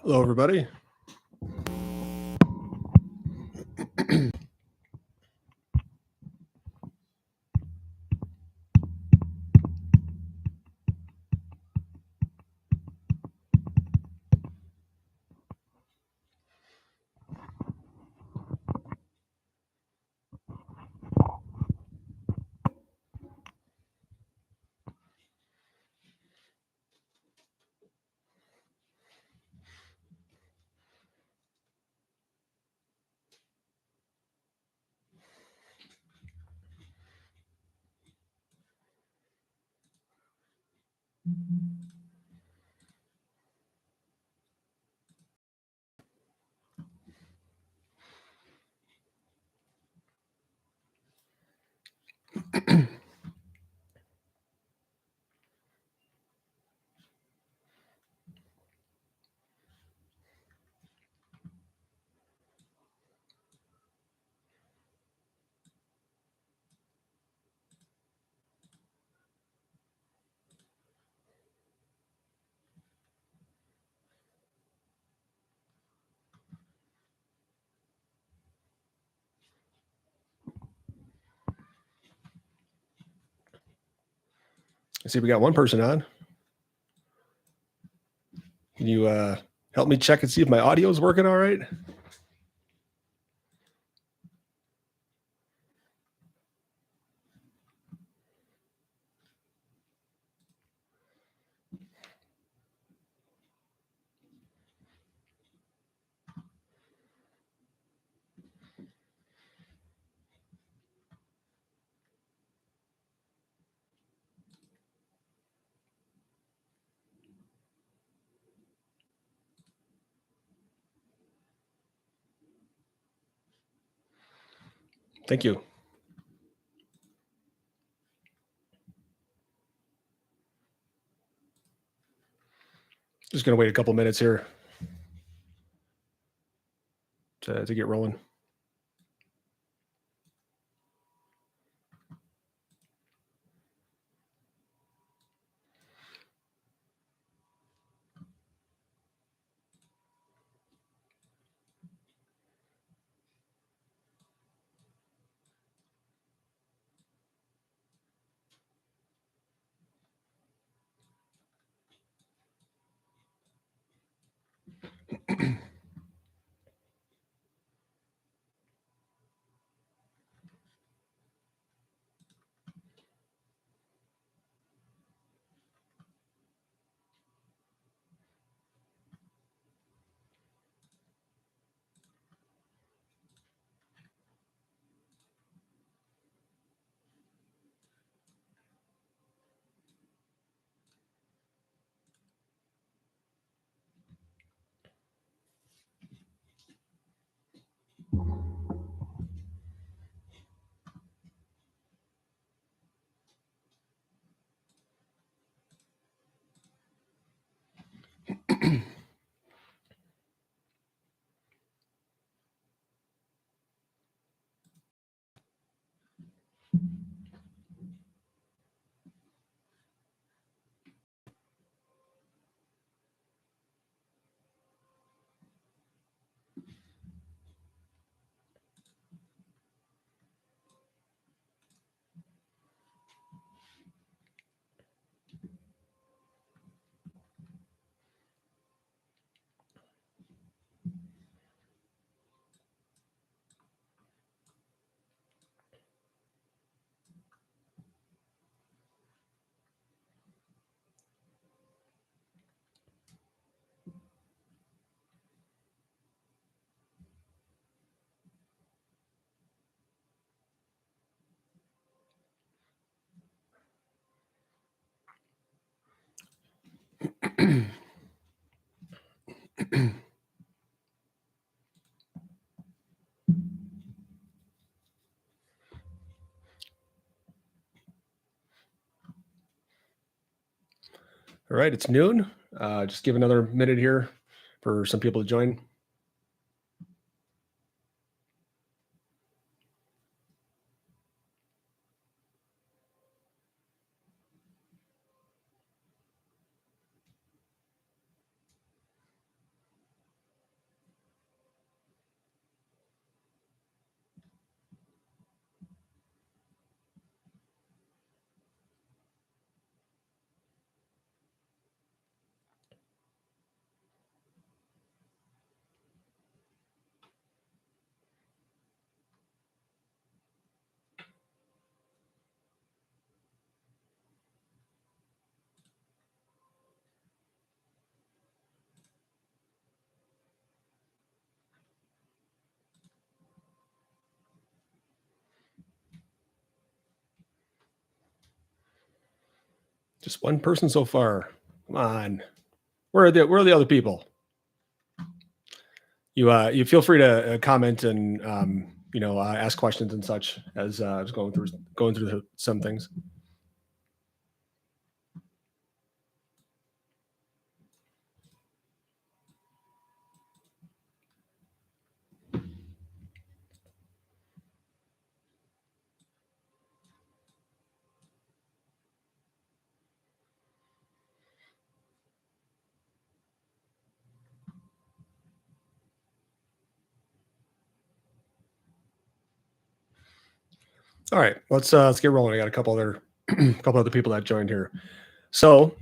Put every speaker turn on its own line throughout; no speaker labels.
Hello, everybody. I see we got one person on. Can you help me check and see if my audio is working all right? Thank you. Just going to wait a couple minutes here to get rolling. All right, it's noon. Just give another minute here for some people to join. Just one person so far. Come on. Where are the other people? You feel free to comment and ask questions and such as I was going through some things. All right, let's get rolling. I got a couple other couple other people that joined here. So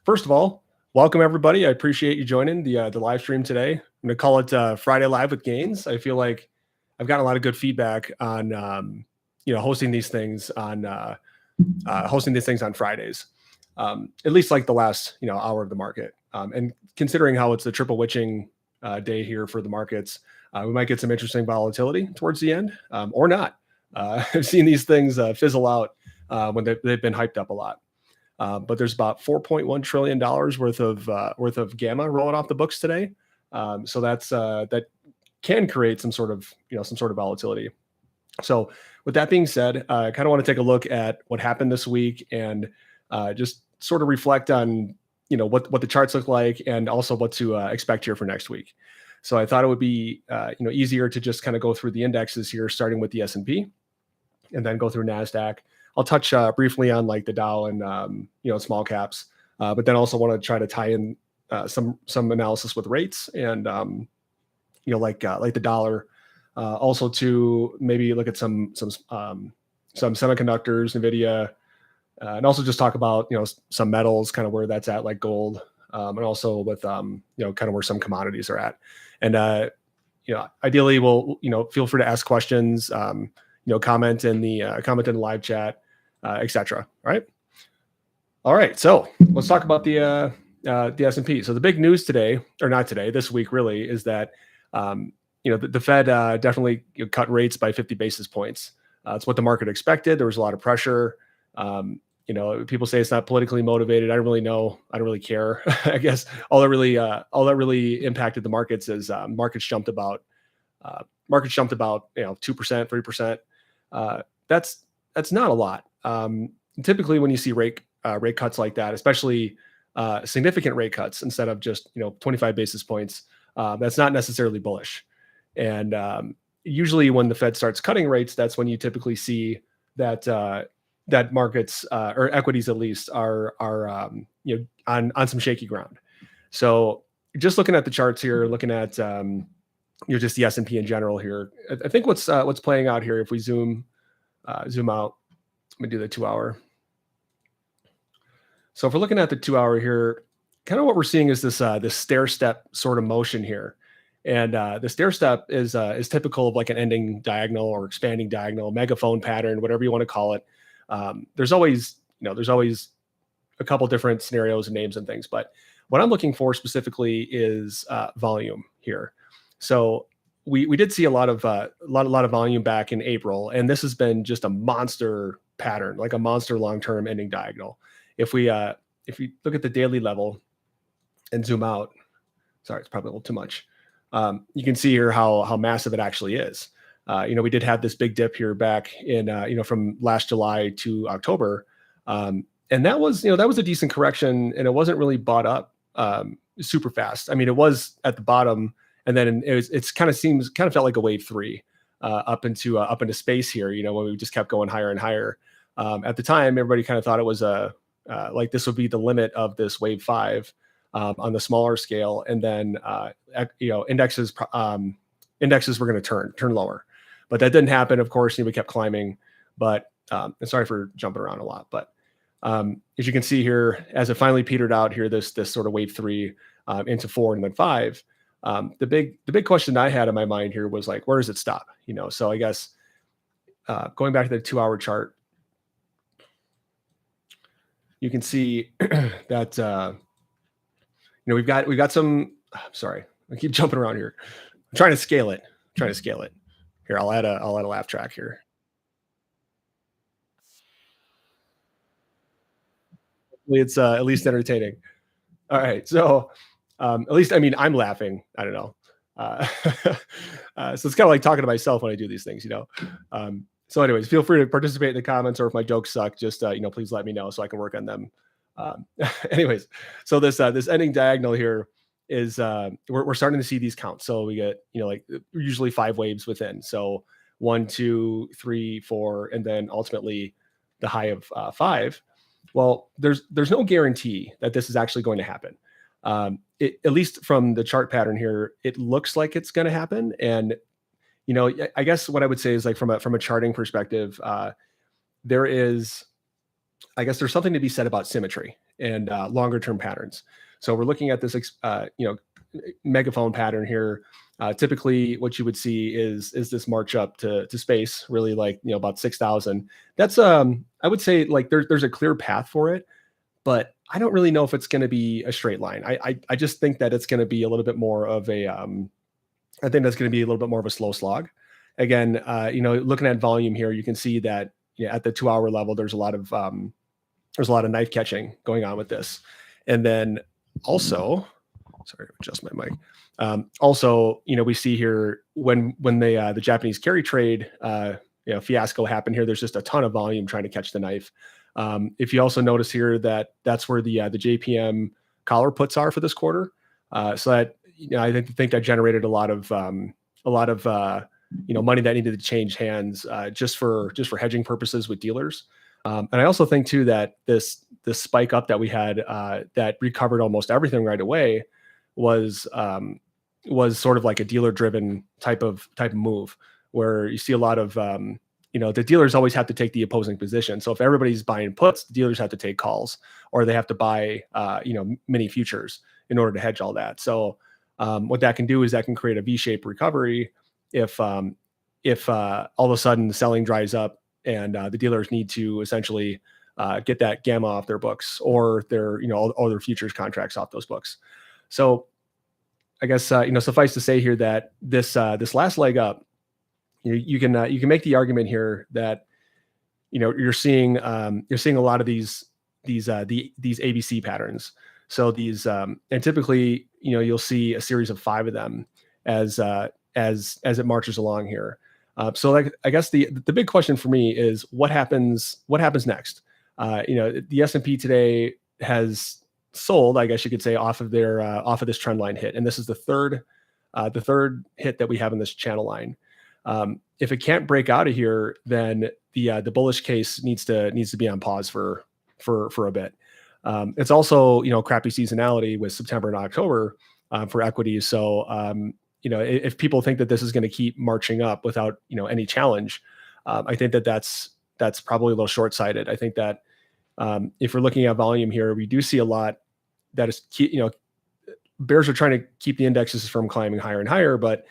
first of all, welcome everybody. I appreciate you joining the live stream today. I'm gonna call it Friday Live with Gains. I feel like I've gotten a lot of good feedback on hosting these things on Fridays. At least like the last hour of the market. And considering how it's the triple witching day here for the markets, we might get some interesting volatility towards the end, or not. I've seen these things fizzle out when they've been hyped up a lot. But there's about $4.1 trillion worth of gamma rolling off the books today. So that can create some sort of volatility. So with that being said, I kind of want to take a look at what happened this week and just sort of reflect on what the charts look like and also what to expect here for next week. So I thought it would be easier to just kind of go through the indexes here, starting with the S&P, and then go through Nasdaq. I'll touch briefly on like the Dow and small caps, but then also want to try to tie in some analysis with rates and like the dollar. Also to maybe look at some semiconductors, Nvidia, and also just talk about some metals, kind of where that's at, like gold, and also with kind of where some commodities are at. And ideally, we'll feel free to ask questions, comment in the live chat, etc. All right. So let's talk about the S&P. So the big news today, or not today, this week really, is that the Fed definitely cut rates by 50 basis points. It's what the market expected. There was a lot of pressure. People say it's not politically motivated. I don't really know. I don't really care. I guess all that really impacted the markets is markets jumped about 2%, 3%. That's not a lot. Typically, when you see rate cuts like that, especially significant rate cuts instead of just 25 basis points, that's not necessarily bullish. And usually, when the Fed starts cutting rates, that's when you typically see that that markets or equities at least are on some shaky ground. So just looking at the charts here, looking at just the S&P in general here, I think what's playing out here, if we zoom out, let me do the 2 hour. So if we're looking at the 2 hour here, kind of what we're seeing is this stair step sort of motion here. And the stair step is typical of like an ending diagonal or expanding diagonal, megaphone pattern, whatever you want to call it. There's always a couple different scenarios and names and things, but what I'm looking for specifically is volume here. So we did see a lot of volume back in April, and this has been just a monster pattern, like a monster long-term ending diagonal. If we look at the daily level and zoom out, sorry, it's probably a little too much. You can see here how massive it actually is. We did have this big dip here back in from last July to October, and that was a decent correction, and it wasn't really bought up super fast. I mean, it was at the bottom, and then it's kind of felt like a wave 3 up into space here. When we just kept going higher and higher. At the time, everybody kind of thought it was like this would be the limit of this wave 5 on the smaller scale, and then indexes were going to turn lower, but that didn't happen. Of course, we kept climbing, but and sorry for jumping around a lot, but as you can see here, as it finally petered out here, this sort of wave 3 into 4 and then 5. The big question I had in my mind here was like, where does it stop? So I guess going back to the 2 hour chart, you can see that we've got some. Sorry, I keep jumping around here. I'm trying to scale it. Here, I'll add a laugh track here. it's at least entertaining. All right. So at least, I mean, I'm laughing. I don't know. So it's kind of like talking to myself when I do these things, So anyways, feel free to participate in the comments, or if my jokes suck, just, please let me know so I can work on them. Anyways, so this ending diagonal here is, we're starting to see these counts. So we get, like usually 5 waves within. So 1, 2, 3, 4, and then ultimately the high of 5. Well, there's no guarantee that this is actually going to happen. At least from the chart pattern here, it looks like it's going to happen. And I guess what I would say is, like, from a charting perspective, there's something to be said about symmetry and longer term patterns. So we're looking at this megaphone pattern here. Typically, what you would see is this march up to space, really, like, about 6,000. That's I would say, like, there's a clear path for it, but I don't really know if it's going to be a straight line. I just think that it's going to be a little bit more of a I think that's going to be a little bit more of a slow slog. Again, looking at volume here, you can see that at the 2-hour level, there's a lot of knife catching going on with this. And then also, sorry, adjust my mic. Also, we see here when the Japanese carry trade fiasco happened here, there's just a ton of volume trying to catch the knife. If you also notice here that's where the JPM collar puts are for this quarter. So that, I think that generated a lot of money that needed to change hands just for hedging purposes with dealers. And I also think too that this spike up that we had that recovered almost everything right away was sort of like a dealer driven type of move, where you see a lot of the dealers always have to take the opposing position. So if everybody's buying puts, the dealers have to take calls, or they have to buy mini futures in order to hedge all that. So what that can do is that can create a V-shaped recovery if all of a sudden the selling dries up and the dealers need to essentially get that gamma off their books, or their all their futures contracts off those books. So I guess suffice to say here that this last leg up, you can make the argument here that you're seeing a lot of these ABC patterns. So these and typically you'll see a series of 5 of them as it marches along here. So, like, I guess the big question for me is what happens next? The S&P today has sold, I guess you could say, off of this trend line hit, and this is the third hit that we have in this channel line. If it can't break out of here, then the bullish case needs to be on pause for a bit. It's also crappy seasonality with September and October for equities. So if people think that this is going to keep marching up without any challenge, I think that's probably a little short-sighted. I think that if we're looking at volume here, we do see a lot that is bears are trying to keep the indexes from climbing higher and higher, but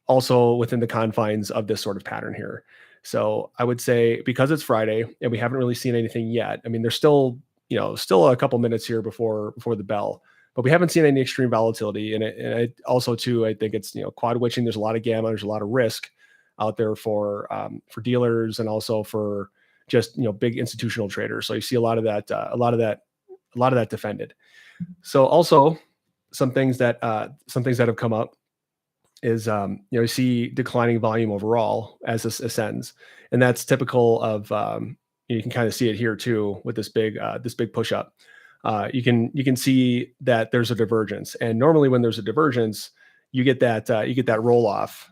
also within the confines of this sort of pattern here. So I would say, because it's Friday and we haven't really seen anything yet, I mean, there's still a couple minutes here before the bell, but we haven't seen any extreme volatility. And I also too, I think it's, quad witching. There's a lot of gamma, there's a lot of risk out there for dealers, and also for just, big institutional traders. So you see a lot of that defended. So also some things that have come up is, you see declining volume overall as this ascends. And that's typical of, you can kind of see it here too with this big push up. You can see that there's a divergence, and normally when there's a divergence, you get that roll off.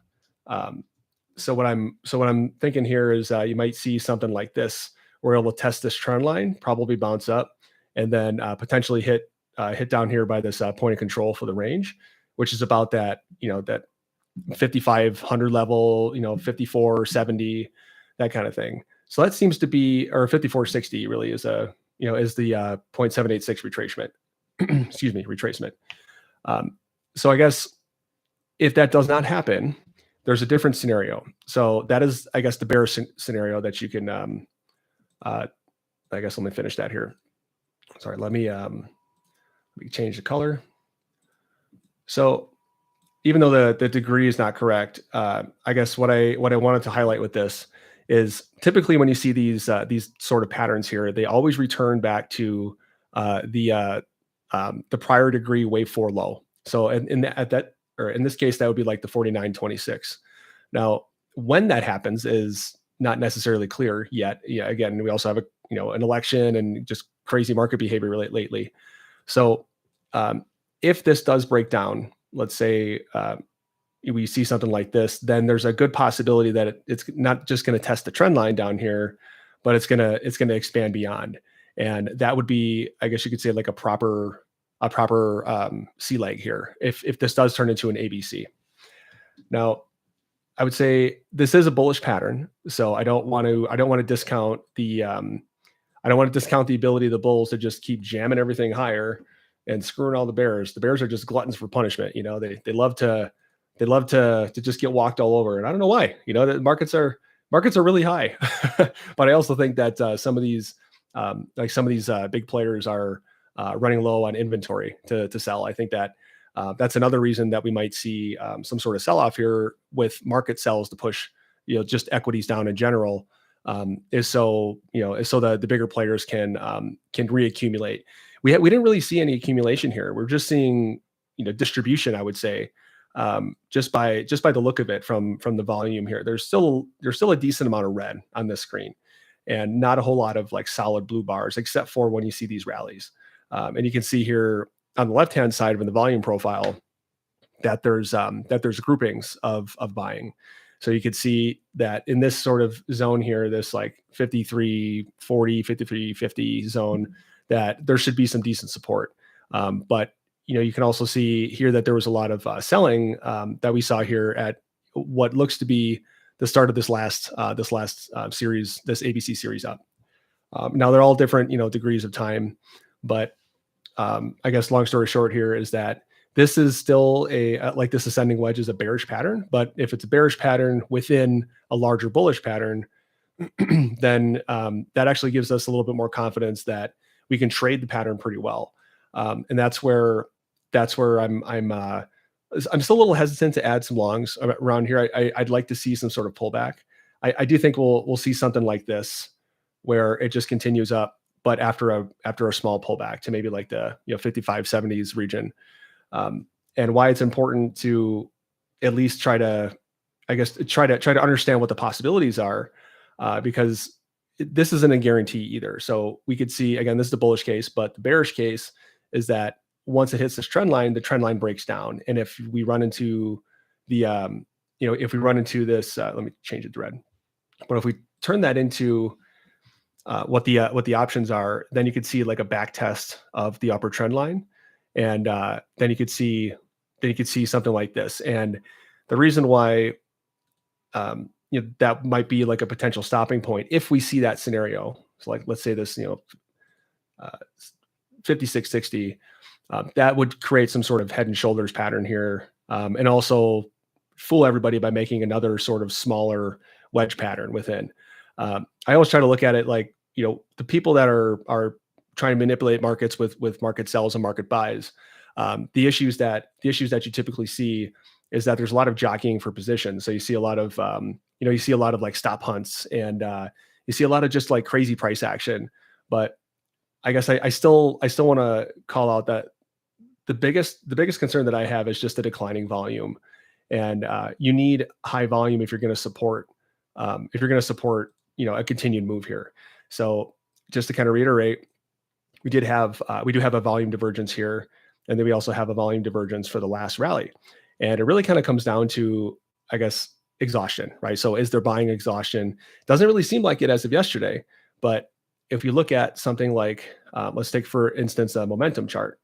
So what I'm thinking here is you might see something like this, where it'll test this trend line, probably bounce up, and then potentially hit down here by this point of control for the range, which is about that 5,500 level, 5470, that kind of thing. So that seems to be, or 5460 really is the 0.786 retracement. Excuse me, retracement. So I guess if that does not happen, there's a different scenario. So that is, I guess, the bear scenario that you can, I guess, let me finish that here. Sorry, let me change the color. So even though the degree is not correct, I guess what I wanted to highlight with this is typically when you see these sort of patterns here, they always return back to the prior degree wave 4 low. So at that, or in this case, that would be like the 49.26. Now, when that happens is not necessarily clear yet. Yeah, again, we also have an election and just crazy market behavior lately. So if this does break down, let's say we see something like this, then there's a good possibility that it's not just going to test the trend line down here, but it's gonna expand beyond, and that would be, I guess you could say, like a proper C leg here if this does turn into an ABC. Now, I would say this is a bullish pattern, so I don't want to discount the ability of the bulls to just keep jamming everything higher and screwing all the bears. The bears are just gluttons for punishment. They love to just get walked all over, and I don't know why. The markets are really high, but I also think that some of these big players are running low on inventory to sell. I think that that's another reason that we might see some sort of sell-off here with market sells to push just equities down in general, is so the bigger players can reaccumulate. We didn't really see any accumulation here. We're just seeing distribution, I would say, just by the look of it from the volume here. There's still a decent amount of red on this screen, and not a whole lot of like solid blue bars, except for when you see these rallies. And you can see here on the left-hand side of the volume profile that there's groupings of buying. So you could see that in this sort of zone here, this like 53.40, 53.50 zone, that there should be some decent support. But you can also see here that there was a lot of selling that we saw here at what looks to be the start of this last series, this ABC series up. Now they're all different, degrees of time, but I guess long story short here is that this is still like this ascending wedge is a bearish pattern. But if it's a bearish pattern within a larger bullish pattern, then that actually gives us a little bit more confidence that we can trade the pattern pretty well. And that's where I'm still a little hesitant to add some longs around here. I'd like to see some sort of pullback. I do think we'll see something like this where it just continues up, but after a small pullback to maybe like the 55.70s region. And why it's important to at least try to understand what the possibilities are, because this isn't a guarantee either. So we could see, again, this is the bullish case, but the bearish case is that once it hits this trend line, the trend line breaks down. And if we run into the, if we run into this, let me change it to red. But if we turn that into what the options are, then you could see like a back test of the upper trend line, and then you could see something like this. And the reason why that might be like a potential stopping point if we see that scenario. So like let's say this 56.60. That would create some sort of head and shoulders pattern here, and also fool everybody by making another sort of smaller wedge pattern within. I always try to look at it like, the people that are trying to manipulate markets with market sells and market buys. The issues that you typically see is that there's a lot of jockeying for position. So you see a lot of like stop hunts, and you see a lot of just like crazy price action. But I guess I still want to call out that the biggest concern that I have is just the declining volume, and you need high volume if you're going to support a continued move here. So just to kind of reiterate, we do have a volume divergence here, and then we also have a volume divergence for the last rally, and it really kind of comes down to, I guess, exhaustion, right? So is there buying exhaustion? Doesn't really seem like it as of yesterday, but if you look at something like, let's take for instance a momentum chart.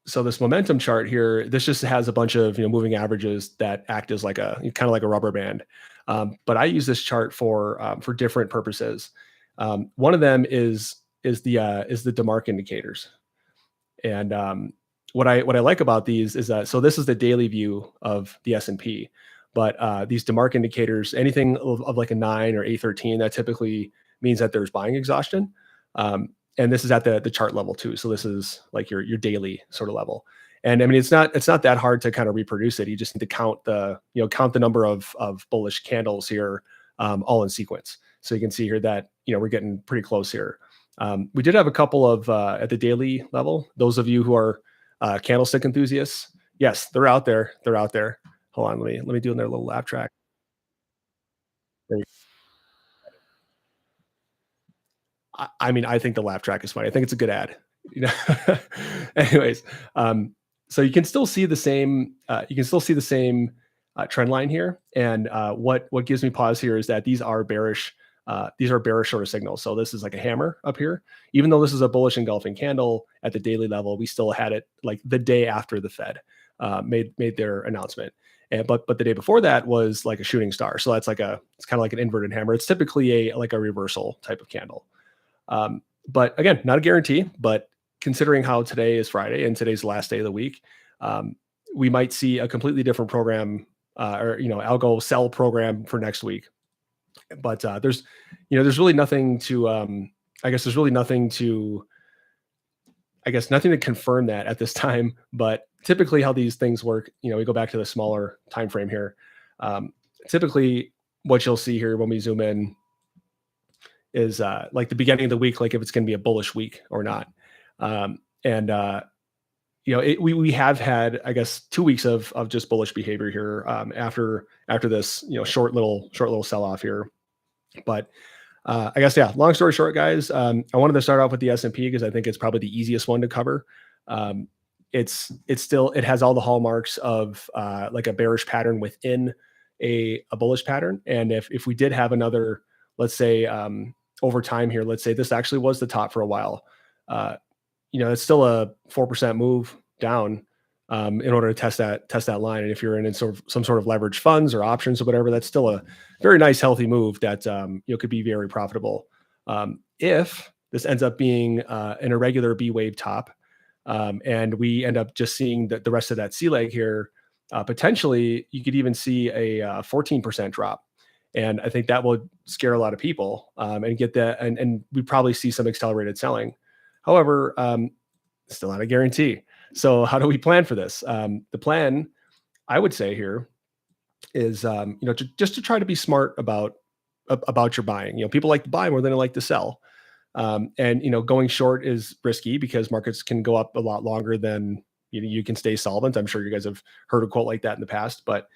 So this momentum chart here, this just has a bunch of moving averages that act as like a kind of like a rubber band. But I use this chart for different purposes. One of them is the DeMark indicators, and what I like about these is that, so this is the daily view of the S&P, but these DeMark indicators, anything of like a 9 or A13, that typically means that there's buying exhaustion. And this is at the chart level too. So this is like your daily sort of level. And I mean, it's not that hard to kind of reproduce it. You just need to count the number of bullish candles here, all in sequence. So you can see here that we're getting pretty close here. We did have a couple of at the daily level. Those of you who are candlestick enthusiasts, yes, they're out there. They're out there. Hold on, let me do their little laugh track. I mean, I think the laugh track is funny. I think it's a good ad. You know. Anyways, so you can still see the same. Trend line here, and what gives me pause here is that these are bearish. These are bearish sort of signals. So this is like a hammer up here. Even though this is a bullish engulfing candle at the daily level, we still had it like the day after the Fed made their announcement. But the day before that was like a shooting star. So that's it's kind of like an inverted hammer. It's typically a reversal type of candle. But again, not a guarantee, but considering how today is Friday and today's the last day of the week, we might see a completely different program or algo sell program for next week. But there's really nothing to nothing to confirm that at this time. But typically how these things work, we go back to the smaller time frame here. Typically what you'll see here when we zoom in is like the beginning of the week, like if it's going to be a bullish week or not. We have had, I guess, 2 weeks of just bullish behavior here after this short little sell off here. But I guess, yeah, long story short, guys, I wanted to start off with the S&P because I think it's probably the easiest one to cover. It has all the hallmarks of like a bearish pattern within a bullish pattern. And if we did have another, let's say over time here, let's say this actually was the top for a while, it's still a 4% move down in order to test that line. And if you're in some sort of leveraged funds or options or whatever, that's still a very nice, healthy move that could be very profitable. If this ends up being an irregular B wave top, and we end up just seeing the rest of that C leg here, potentially you could even see a 14% drop. And I think that will scare a lot of people and get that, and we'd probably see some accelerated selling. However, still not a guarantee. So how do we plan for this? The plan, I would say here, is just to try to be smart about your buying. People like to buy more than they like to sell, and going short is risky because markets can go up a lot longer than you can stay solvent. I'm sure you guys have heard a quote like that in the past, but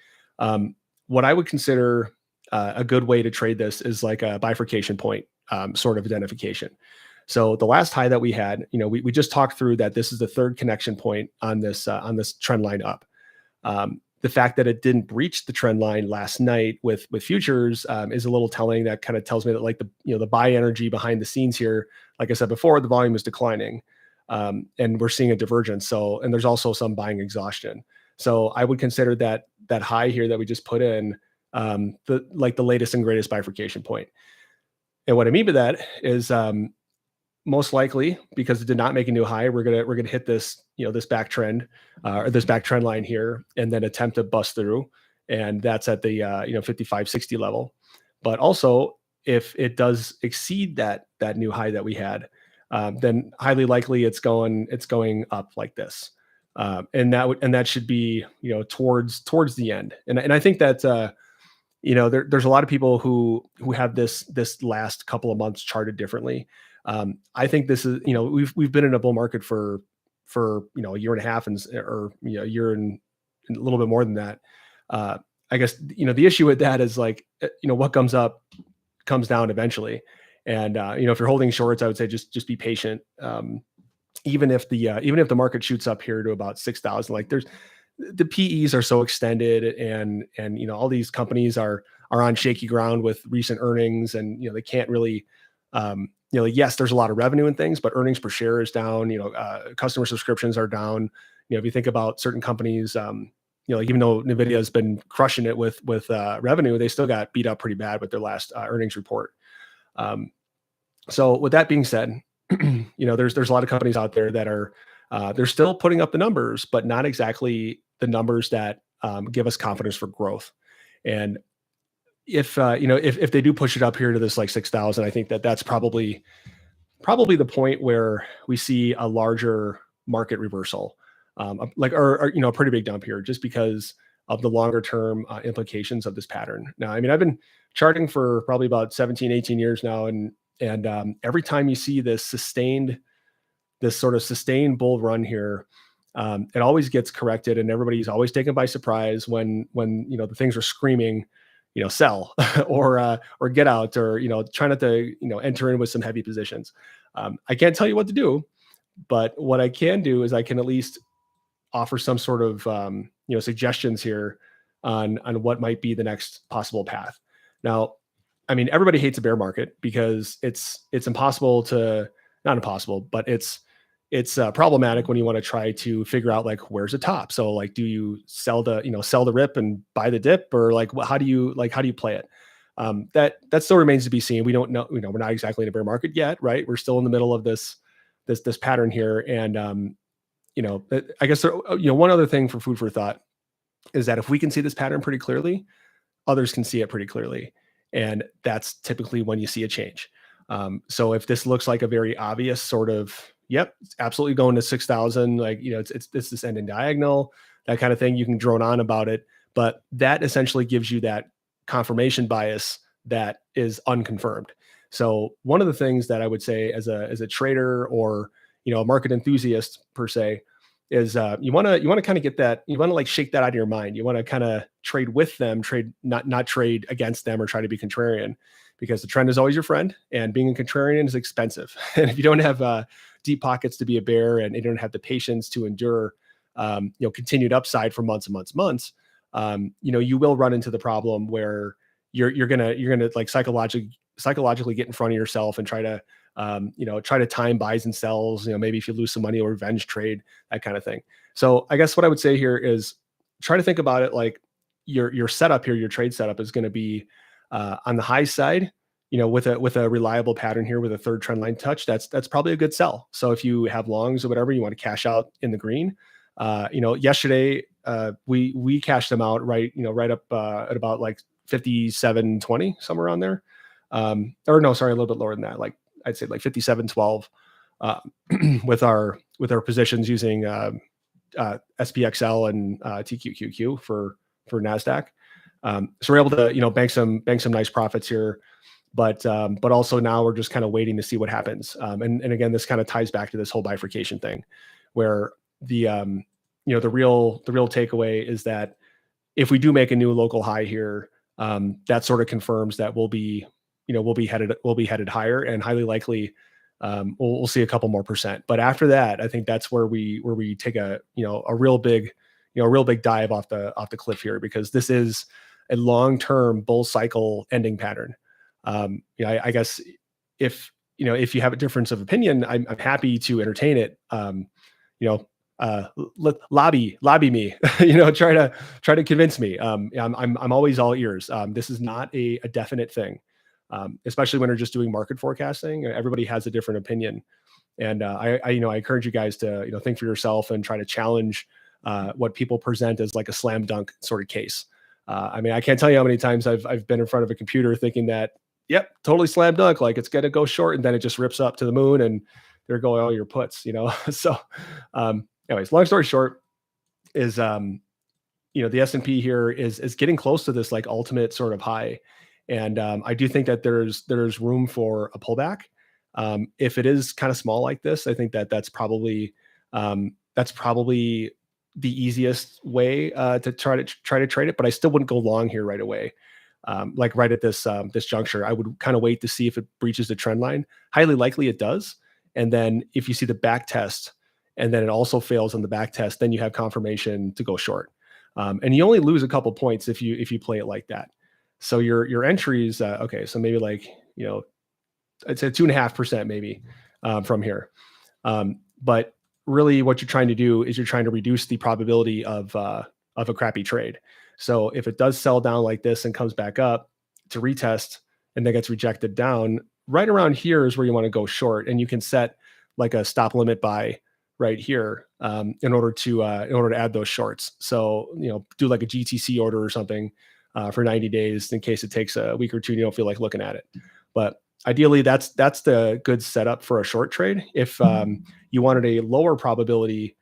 what I would consider a good way to trade this is like a bifurcation point sort of identification. So the last high that we had, we just talked through that this is the third connection point on this trend line up. The fact that it didn't breach the trend line last night with futures is a little telling. That kind of tells me that like the buy energy behind the scenes here, like I said before, the volume is declining, and we're seeing a divergence. So, and there's also some buying exhaustion. So I would consider that high here that we just put in the latest and greatest bifurcation point. And what I mean by that is most likely, because it did not make a new high, we're gonna hit this this back trend or this back trend line here, and then attempt to bust through, and that's at the 55.60 level. But also, if it does exceed that new high that we had, then highly likely it's going up like this, and that should be towards the end. And I think that there's a lot of people who have this last couple of months charted differently. I think this is, we've been in a bull market for a year and a half or a year and a little bit more than that. I guess, the issue with that is like, what comes up comes down eventually. And, if you're holding shorts, I would say just be patient. Even if the market shoots up here to about 6,000, like the PEs are so extended and all these companies are on shaky ground with recent earnings, and, they can't really, yes, there's a lot of revenue and things, but earnings per share is down. Customer subscriptions are down. If you think about certain companies, even though Nvidia has been crushing it with revenue, they still got beat up pretty bad with their last earnings report. So with that being said, there's a lot of companies out there that are they're still putting up the numbers, but not exactly the numbers that give us confidence for growth. And if they do push it up here to this like 6,000, I think that's probably, probably the point where we see a larger market reversal. or a pretty big dump here, just because of the longer term implications of this pattern. Now, I mean, I've been charting for probably about 17, 18 years now, and every time you see this sort of sustained bull run here, it always gets corrected, and everybody's always taken by surprise when the things are screaming, sell or get out, or try not to enter in with some heavy positions. I can't tell you what to do, but what I can do is I can at least offer some sort of suggestions here on what might be the next possible path. Now, I mean, everybody hates a bear market because it's impossible to, not impossible, but it's problematic when you want to try to figure out like where's the top. So like, do you sell the rip and buy the dip, or like how do you play it? That still remains to be seen. We don't know. We're not exactly in a bear market yet, right? We're still in the middle of this pattern here, and I guess one other thing for food for thought is that if we can see this pattern pretty clearly, others can see it pretty clearly, and that's typically when you see a change. So if this looks like a very obvious sort of, yep, it's absolutely going to 6,000, like, it's this ending diagonal, that kind of thing, you can drone on about it, but that essentially gives you that confirmation bias that is unconfirmed. So one of the things that I would say as a trader, or a market enthusiast per se, is you want to kind of get that, you want to like shake that out of your mind. You want to kind of trade with them, not trade against them or try to be contrarian, because the trend is always your friend, and being a contrarian is expensive. And if you don't have deep pockets to be a bear, and you don't have the patience to endure continued upside for months and months, you will run into the problem where you're gonna like psychologically get in front of yourself and try to time buys and sells, maybe if you lose some money, or revenge trade, that kind of thing. So I guess what I would say here is try to think about it like your setup here, your trade setup is going to be on the high side, with a reliable pattern here with a third trend line touch. That's probably a good sell. So if you have longs or whatever, you want to cash out in the green. Yesterday we cashed them out right up at about like 57.20, somewhere around there. Or no, sorry, a little bit lower than that. Like I'd say like 57.12 with our positions using SPXL and TQQQ for Nasdaq. So we're able to bank some nice profits here, but also now we're just kind of waiting to see what happens. And again, this kind of ties back to this whole bifurcation thing, where the real takeaway is that if we do make a new local high here, that sort of confirms that we'll be headed higher, and highly likely we'll see a couple more percent. But after that, I think that's where we take a real big dive off the cliff here, because this is a long-term bull cycle ending pattern. I guess if you have a difference of opinion, I'm happy to entertain it. Lobby me, try to convince me. I'm always all ears. This is not a definite thing, especially when we're just doing market forecasting. Everybody has a different opinion, and I encourage you guys to think for yourself and try to challenge what people present as like a slam dunk sort of case. I mean, I can't tell you how many times I've been in front of a computer thinking that, yep, totally slam dunk, like it's gonna go short, and then it just rips up to the moon, and there go all your puts. So anyways, long story short is the S&P here is getting close to this like ultimate sort of high, and I do think that there's room for a pullback. If it is kind of small like this, I think that's probably the easiest way to try to trade it, but I still wouldn't go long here right away. Like right at this juncture, I would kind of wait to see if it breaches the trend line. Highly likely it does, and then if you see the back test, and then it also fails on the back test, then you have confirmation to go short. And you only lose a couple points if you play it like that. So your entries, okay, so maybe like I'd say 2.5% maybe from here. But really, what you're trying to do is you're trying to reduce the probability of a crappy trade. So if it does sell down like this and comes back up to retest and then gets rejected down, right around here is where you want to go short, and you can set like a stop limit buy right here in order to add those shorts. So do like a GTC order or something for 90 days in case it takes a week or two and you don't feel like looking at it. But ideally, that's the good setup for a short trade. If you wanted a lower probability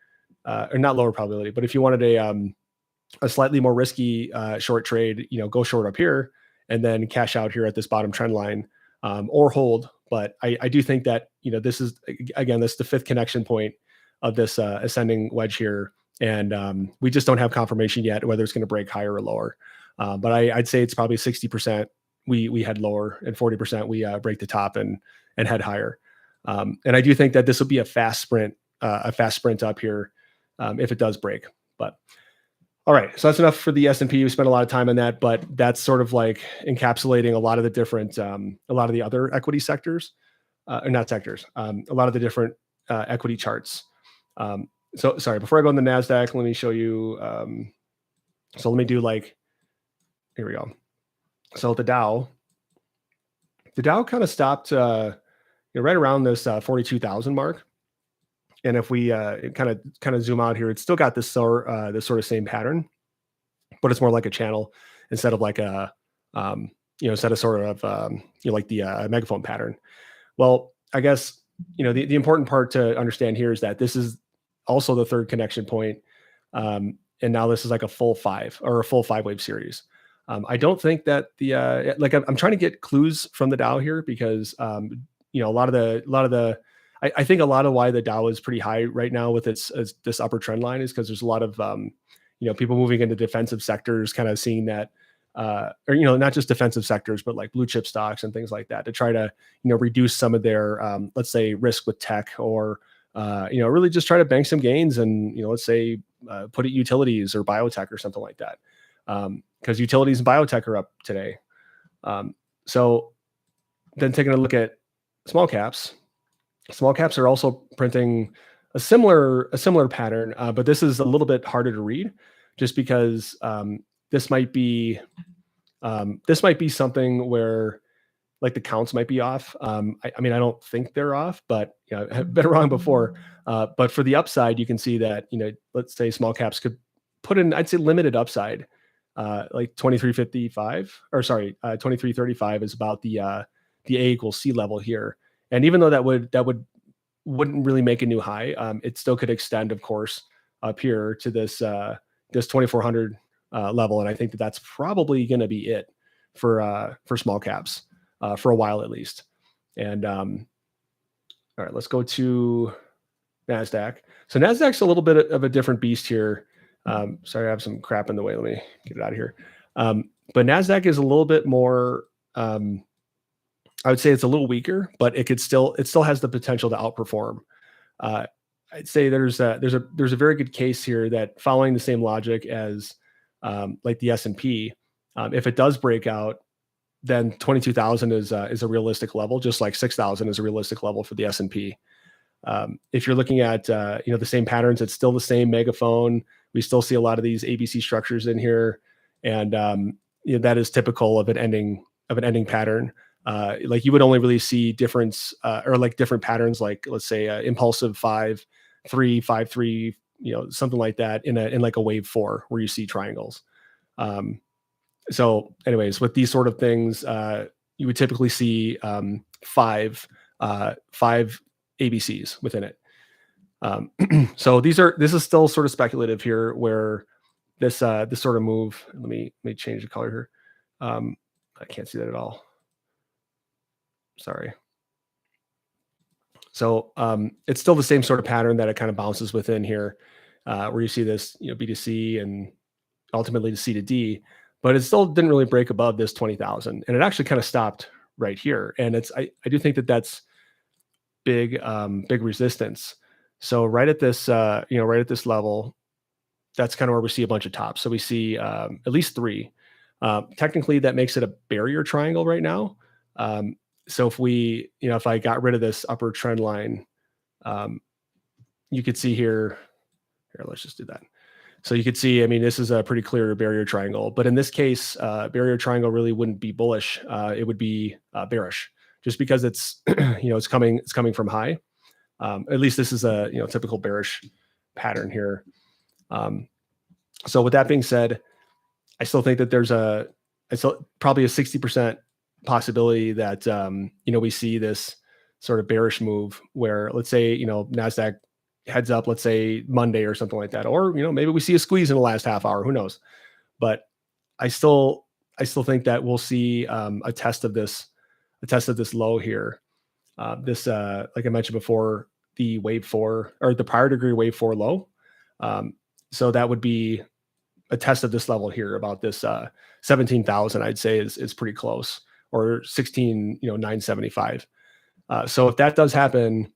or not lower probability, but if you wanted a slightly more risky short trade, go short up here and then cash out here at this bottom trend line, or hold. But I do think that, this is, again, this is the fifth connection point of this ascending wedge here. And we just don't have confirmation yet whether it's going to break higher or lower. But I'd say it's probably 60% we head lower, and 40% we break the top and head higher. And I do think that this will be a fast sprint up here if it does break. But all right, so that's enough for the S&P. We spent a lot of time on that, but that's sort of like encapsulating a lot of the different, a lot of the other equity sectors, or not sectors, a lot of the different equity charts. So sorry, before I go on the Nasdaq, let me show you. So let me do here we go. So the Dow kind of stopped right around this 42,000 mark. And if we kind of zoom out here, it's still got this sort of same pattern, but it's more like a channel instead of like a instead of sort of like the megaphone pattern. Well, I guess the important part to understand here is that this is also the third connection point, and now this is like a full five wave series. I don't think that I'm trying to get clues from the Dow here because a lot of the I think a lot of why the Dow is pretty high right now with this upper trend line is because there's a lot of people moving into defensive sectors, kind of seeing that, or not just defensive sectors, but like blue chip stocks and things like that to try to reduce some of their let's say risk with tech, or really just try to bank some gains and let's say put it utilities or biotech or something like that, because utilities and biotech are up today. So then taking a look at small caps. Small caps are also printing a similar pattern, but this is a little bit harder to read, just because this might be something where like the counts might be off. I mean, I don't think they're off, but I've been wrong before. But for the upside, you can see that let's say small caps could put in, I'd say, limited upside, like 2355, or sorry, 2335 is about the A equals C level here. And even though that wouldn't really make a new high, it still could extend, of course, up here to this 2400 level. And I think that's probably going to be it for small caps for a while at least. And all right, let's go to Nasdaq. So Nasdaq's a little bit of a different beast here. Sorry, I have some crap in the way. Let me get it out of here. But Nasdaq is a little bit more. I would say it's a little weaker, but it still has the potential to outperform. I'd say there's a very good case here that, following the same logic as like the S&P, if it does break out, then 22,000 is a realistic level, just like 6,000 is a realistic level for the S&P. If you're looking at the same patterns, it's still the same megaphone. We still see a lot of these ABC structures in here, and that is typical of an ending pattern. Like you would only really see difference or like different patterns, like let's say impulsive 5, 3, 5, 3, something like that in like a wave 4 where you see triangles. So anyways, with these sort of things, you would typically see five ABCs within it. So this is still sort of speculative here, where this sort of move. Let me change the color here. I can't see that at all. Sorry. So it's still the same sort of pattern that it kind of bounces within here, where you see this, B to C and ultimately to C to D, but it still didn't really break above this 20,000, and it actually kind of stopped right here. And I do think that that's big resistance. So right at this level, that's kind of where we see a bunch of tops. So we see at least 3. Technically, that makes it a barrier triangle right now. So if I got rid of this upper trend line, you could see here, let's just do that. So you could see, I mean, this is a pretty clear barrier triangle, but in this case, barrier triangle really wouldn't be bullish. It would be bearish, just because it's, it's coming from high. At least this is a, typical bearish pattern here. So with that being said, I still think that there's probably a 60% possibility that we see this sort of bearish move where, let's say, Nasdaq heads up, let's say Monday or something like that, or maybe we see a squeeze in the last half hour. Who knows? But I still think that we'll see a test of this low here. This like I mentioned before, the wave 4 or the prior degree wave 4 low. So that would be a test of this level here, about this 17,000. I'd say is pretty close, or 16,975. So if that does happen,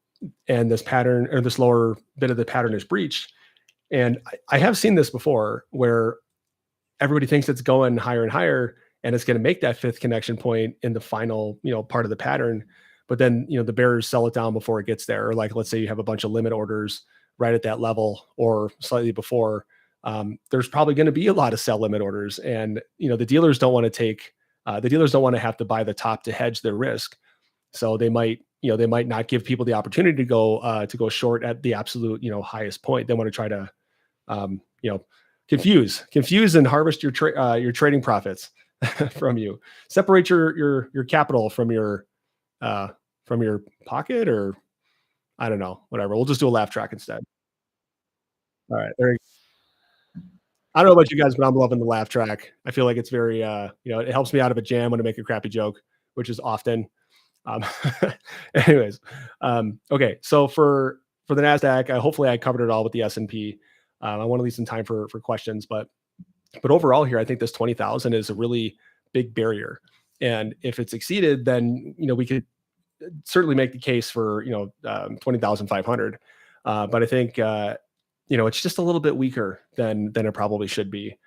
and this pattern, or this lower bit of the pattern, is breached, and I have seen this before, where everybody thinks it's going higher and higher, and it's going to make that fifth connection point in the final, part of the pattern. But then, the bears sell it down before it gets there. Or like, let's say you have a bunch of limit orders right at that level or slightly before. There's probably going to be a lot of sell limit orders, and the dealers don't want to have to buy the top to hedge their risk. So they might not give people the opportunity to go short at the absolute, highest point. They want to try to, confuse and harvest your trading profits from you. Separate your capital from your pocket, or I don't know, whatever. We'll just do a laugh track instead. All right, there. I don't know about you guys, but I'm loving the laugh track. I feel like it's very, it helps me out of a jam when I make a crappy joke, which is often. Um, anyways, okay. So for the Nasdaq, hopefully I covered it all with the S&P. I want to leave some time for questions, but overall here, I think this 20,000 is a really big barrier, and if it's exceeded, then we could certainly make the case for 20,500. But I think it's just a little bit weaker than it probably should be.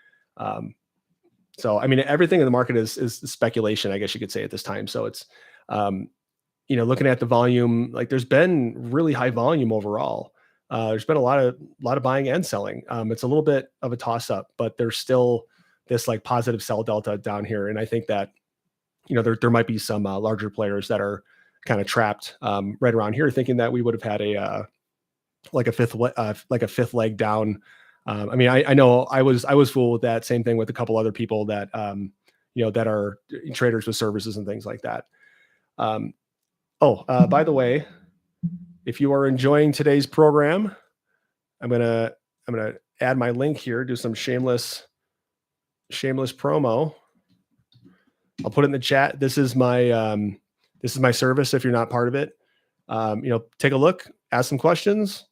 So I mean, everything in the market is speculation, I guess you could say, at this time. So it's looking at the volume, like there's been really high volume overall. There's been a lot of buying and selling. It's a little bit of a toss up, but there's still this like positive sell delta down here. And I think that, there might be some larger players that are kind of trapped right around here, thinking that we would have had a fifth leg down. I mean, I know I was fooled with that. Same thing with a couple other people that, that are traders with services and things like that. By the way, if you are enjoying today's program, I'm gonna add my link here, do some shameless promo. I'll put it in the chat. This is my service. If you're not part of it, take a look, ask some questions.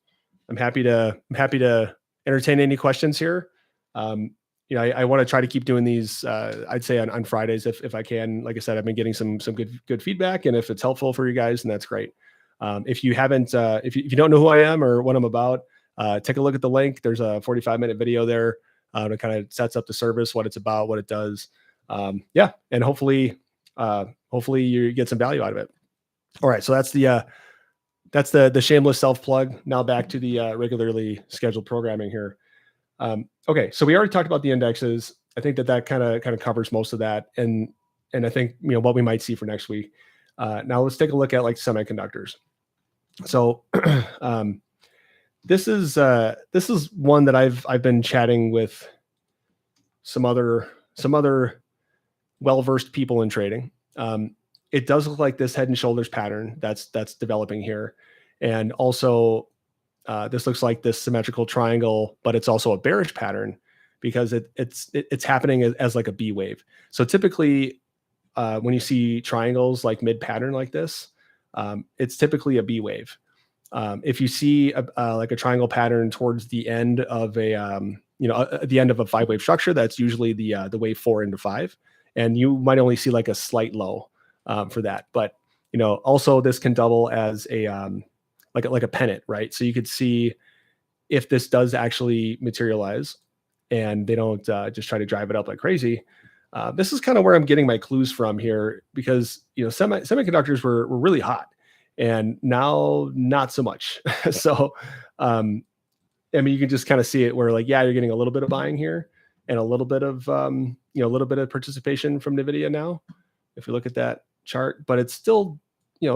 I'm happy to entertain any questions here. I want to try to keep doing these. I'd say on Fridays if I can. Like I said, I've been getting some good feedback, and if it's helpful for you guys, then that's great. If you haven't, if you don't know who I am or what I'm about, take a look at the link. There's a 45-minute video there that kind of sets up the service, what it's about, what it does. And hopefully you get some value out of it. All right, so that's the shameless self plug. Now back to the regularly scheduled programming here. Okay, so we already talked about the indexes. I think that kind of covers most of that, and I think what we might see for next week. Now let's take a look at like semiconductors. So this is one that I've been chatting with some other well-versed people in trading. It does look like this head and shoulders pattern that's developing here, and also this looks like this symmetrical triangle, but it's also a bearish pattern because it's happening as like a B wave. So typically, when you see triangles like mid pattern like this, it's typically a B wave. If you see like a triangle pattern towards the end of the end of a 5-wave structure, that's usually the wave 4 into 5, and you might only see like a slight low for that. But also this can double as a like a pennant, right? So you could see if this does actually materialize, and they don't just try to drive it up like crazy. This is kind of where I'm getting my clues from here, because semiconductors were really hot, and now not so much. So I mean, you can just kind of see it where like, yeah, you're getting a little bit of buying here and a little bit of a little bit of participation from Nvidia now, if you look at that chart, but it's still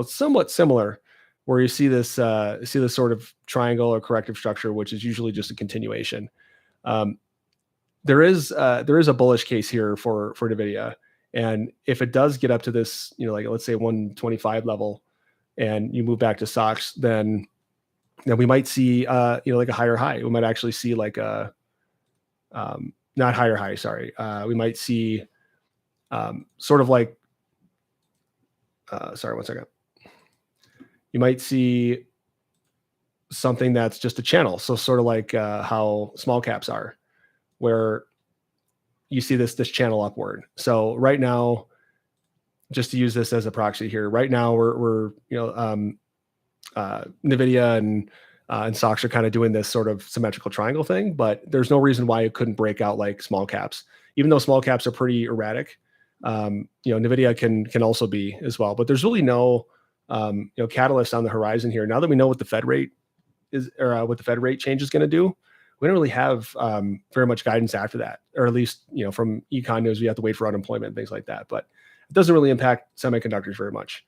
somewhat similar, where you see this sort of triangle or corrective structure, which is usually just a continuation. There is a bullish case here for Nvidia, and if it does get up to this, like let's say 125 level, and you move back to stocks, then Now we might see, like a higher high. We might actually see like a, not higher high, sorry. We might see sort of like, sorry, one second. You might see something that's just a channel. So sort of like how small caps are, where you see this channel upward. So right now, just to use this as a proxy here, right now we're Nvidia and stocks are kind of doing this sort of symmetrical triangle thing, but there's no reason why it couldn't break out like small caps, even though small caps are pretty erratic. Nvidia can also be as well, but there's really no catalyst on the horizon here. Now that we know what the Fed rate is, or what the Fed rate change is going to do, we don't really have very much guidance after that, or at least from econ news, we have to wait for unemployment and things like that. But it doesn't really impact semiconductors very much.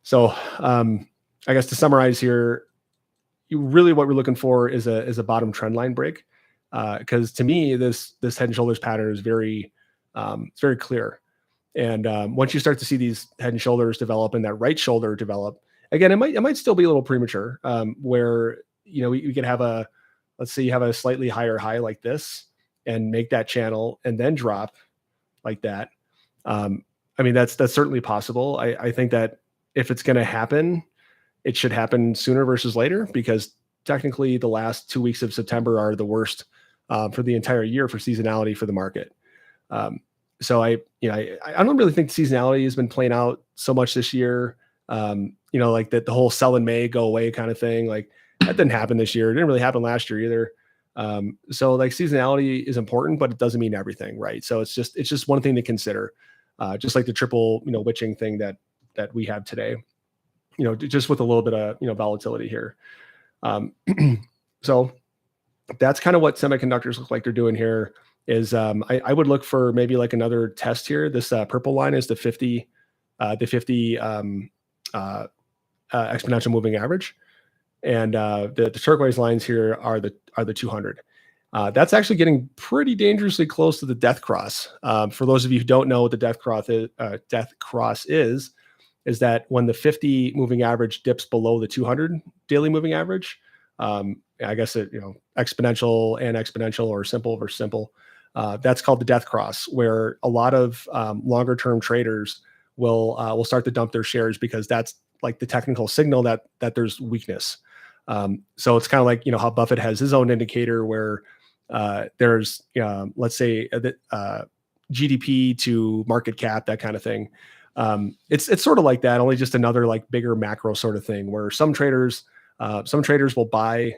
So I guess to summarize here, really what we're looking for is a bottom trend line break, because to me this head and shoulders pattern is it's very clear. And once you start to see these head and shoulders develop and that right shoulder develop, again, it might still be a little premature, where we could have let's say you have a slightly higher high like this and make that channel and then drop like that. I mean, that's certainly possible. I think that if it's going to happen, it should happen sooner versus later, because technically the last 2 weeks of September are the worst for the entire year for seasonality for the market. So I don't really think seasonality has been playing out so much this year. Like that the whole sell in May, go away kind of thing. Like that didn't happen this year. It didn't really happen last year either. So like seasonality is important, but it doesn't mean everything, right? So it's just one thing to consider. Just like the triple, witching thing that we have today, just with a little bit of, volatility here. So that's kind of what semiconductors look like they're doing here. Is I would look for maybe like another test here. This purple line is the 50 exponential moving average, and the turquoise lines here are the 200. That's actually getting pretty dangerously close to the death cross. For those of you who don't know what the death cross is that when the 50 moving average dips below the 200 daily moving average, I guess exponential and exponential, or simple versus simple. That's called the death cross, where a lot of longer term traders will start to dump their shares, because that's like the technical signal that there's weakness. So it's kind of like how Buffett has his own indicator where there's let's say GDP to market cap, that kind of thing. It's sort of like that, only just another like bigger macro sort of thing, where some traders will buy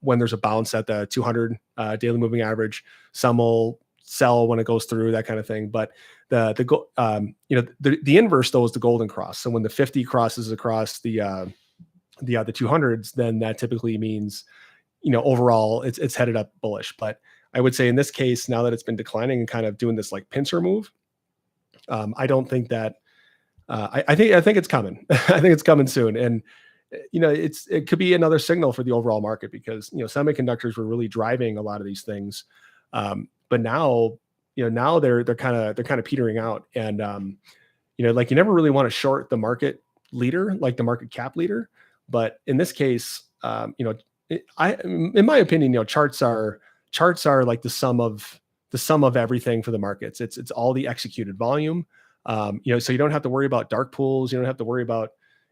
when there's a bounce at the 200 daily moving average. Some will sell when it goes through, that kind of thing. But the inverse though is the golden cross. So when the 50 crosses across the 200s, then that typically means overall it's headed up bullish. But I would say in this case, now that it's been declining and kind of doing this like pincer move, I don't think that I think it's coming. I think it's coming soon. And it could be another signal for the overall market, because semiconductors were really driving a lot of these things, but now they're kind of petering out. And like you never really want to short the market leader, like the market cap leader. But in this case, in my opinion, charts are like the sum of everything for the markets. It's all the executed volume. So you don't have to worry about dark pools. You don't have to worry about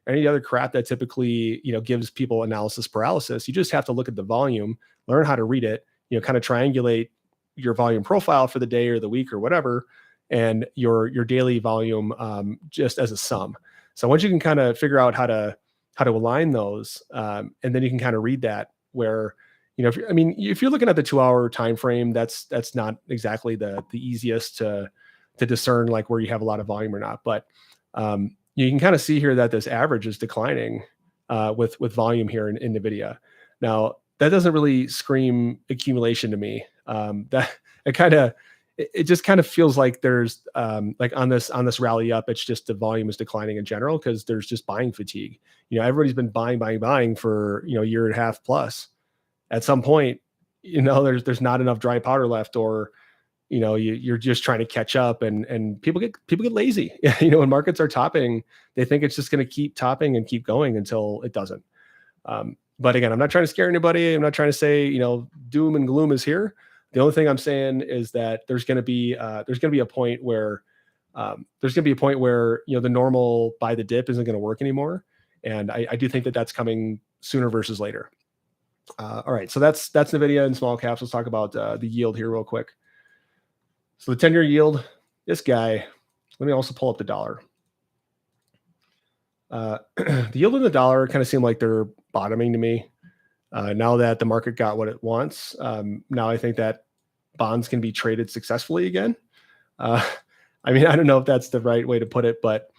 any other crap that typically, gives people analysis paralysis. You just have to look at the volume, learn how to read it, kind of triangulate your volume profile for the day or the week or whatever, and your daily volume just as a sum. So once you can kind of figure out how to align those, and then you can kind of read that, where if you're looking at the 2-hour time frame, that's not exactly the easiest to discern like where you have a lot of volume or not. But you can kind of see here that this average is declining with volume here in Nvidia. Now that doesn't really scream accumulation to me. That it just kind of feels like there's like on this rally up, it's just the volume is declining in general, because there's just buying fatigue. Everybody's been buying for a year and a half plus. At some point, there's not enough dry powder left, or you're just trying to catch up, and people get lazy. When markets are topping, they think it's just going to keep topping and keep going until it doesn't. But again, I'm not trying to scare anybody. I'm not trying to say, doom and gloom is here. The only thing I'm saying is that there's going to be a point where the normal buy the dip isn't going to work anymore, and I do think that that's coming sooner versus later. All right, so that's Nvidia and small caps. Let's talk about the yield here real quick. So the 10-year yield, this guy. Let me also pull up the dollar. The yield in the dollar kind of seem like they're bottoming to me. Now that the market got what it wants, now I think that bonds can be traded successfully again. I mean, I don't know if that's the right way to put it, but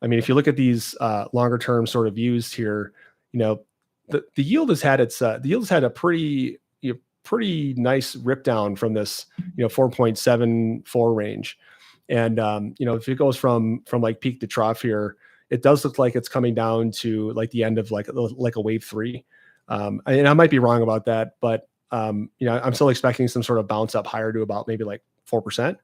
I mean, if you look at these longer term sort of views here, the yield has had a pretty nice rip down from this 4.74 range, and if it goes from like peak to trough here, it does look like it's coming down to like the end of like a wave 3. And I might be wrong about that, but I'm still expecting some sort of bounce up higher to about maybe like 4%,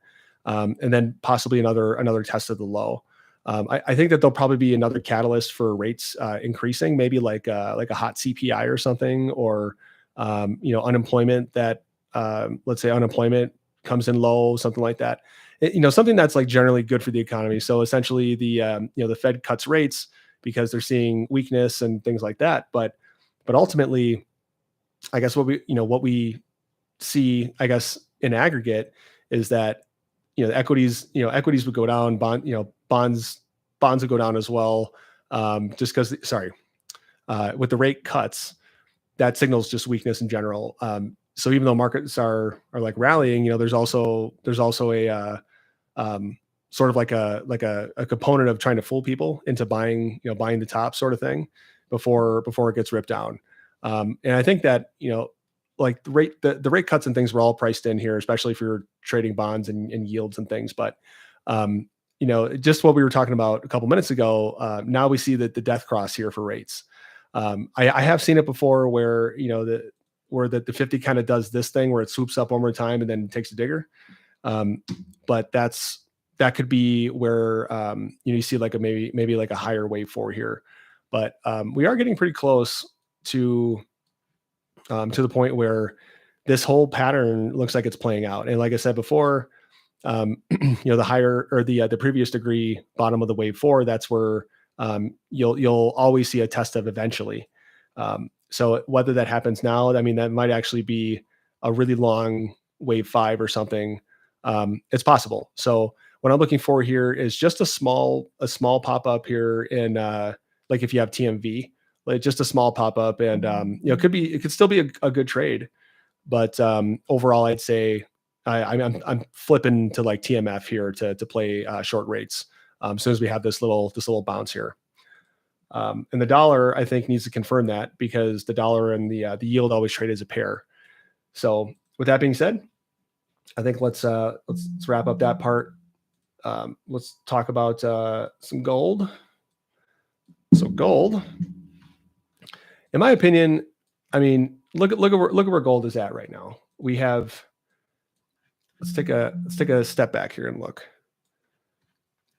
and then possibly another test of the low. I think that there'll probably be another catalyst for rates increasing, maybe like a hot CPI or something, or unemployment that let's say unemployment comes in low, something like that. Something that's like generally good for the economy. So essentially, the Fed cuts rates because they're seeing weakness and things like that. But ultimately, I guess what we see, I guess, in aggregate is that equities would go down, bonds would go down as well, just because with the rate cuts, that signals just weakness in general. So even though markets are like rallying, there's also a sort of like a component of trying to fool people into buying the top sort of thing before it gets ripped down. And I think that like the rate cuts and things were all priced in here, especially if you're trading bonds and yields and things. But just what we were talking about a couple minutes ago, now we see that the death cross here for rates. I have seen it before where the 50 kind of does this thing where it swoops up one more time and then takes a digger. But that could be where you see like maybe like a higher wave 4 here. But we are getting pretty close to the point where this whole pattern looks like it's playing out. And like I said before, the higher or the previous degree bottom of the wave 4, that's where you'll always see a test of eventually. So whether that happens now, I mean, that might actually be a really long wave 5 or something. It's possible. So what I'm looking for here is just a small pop up here in like if you have TMV, like just a small pop up, and it could still be a good trade, but overall I'd say I'm flipping to like TMF here to play short rates as soon as we have this little bounce here. And the dollar, I think, needs to confirm that, because the dollar and the yield always trade as a pair. So with that being said, I think let's wrap up that part. Let's talk about some gold. So gold, in my opinion, I mean, look at where gold is at right now. We have, let's take a step back here and look.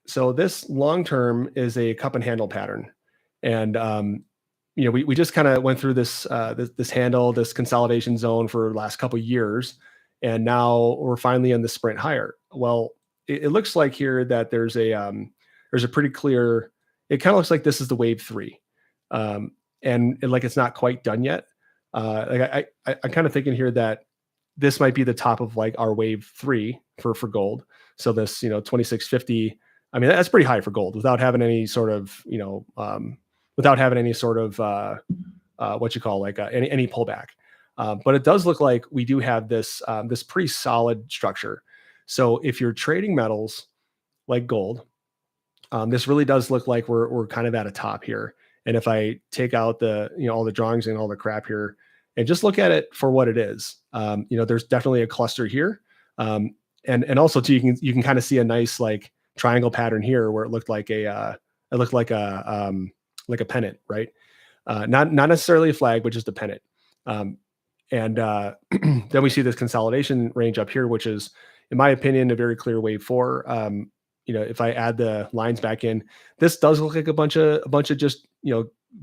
So this long term is a cup and handle pattern, and we just kind of went through this handle, this consolidation zone for the last couple of years, and now we're finally in the sprint higher. Well, it looks like here that there's a pretty clear. It kind of looks like this is the wave 3, and like it's not quite done yet. I'm kind of thinking here that this might be the top of like our wave 3 for gold. So this 2650. I mean, that's pretty high for gold without having any sort of what you call like any pullback. But it does look like we do have this pretty solid structure. So if you're trading metals like gold, this really does look like we're kind of at a top here. And if I take out all the drawings and all the crap here and just look at it for what it is, there's definitely a cluster here. And also too, you can kind of see a nice like triangle pattern here where it looked like a pennant, right? Not necessarily a flag, but just a pennant. And then we see this consolidation range up here, which is, in my opinion, a very clear wave 4. If I add the lines back in, this does look like a bunch of just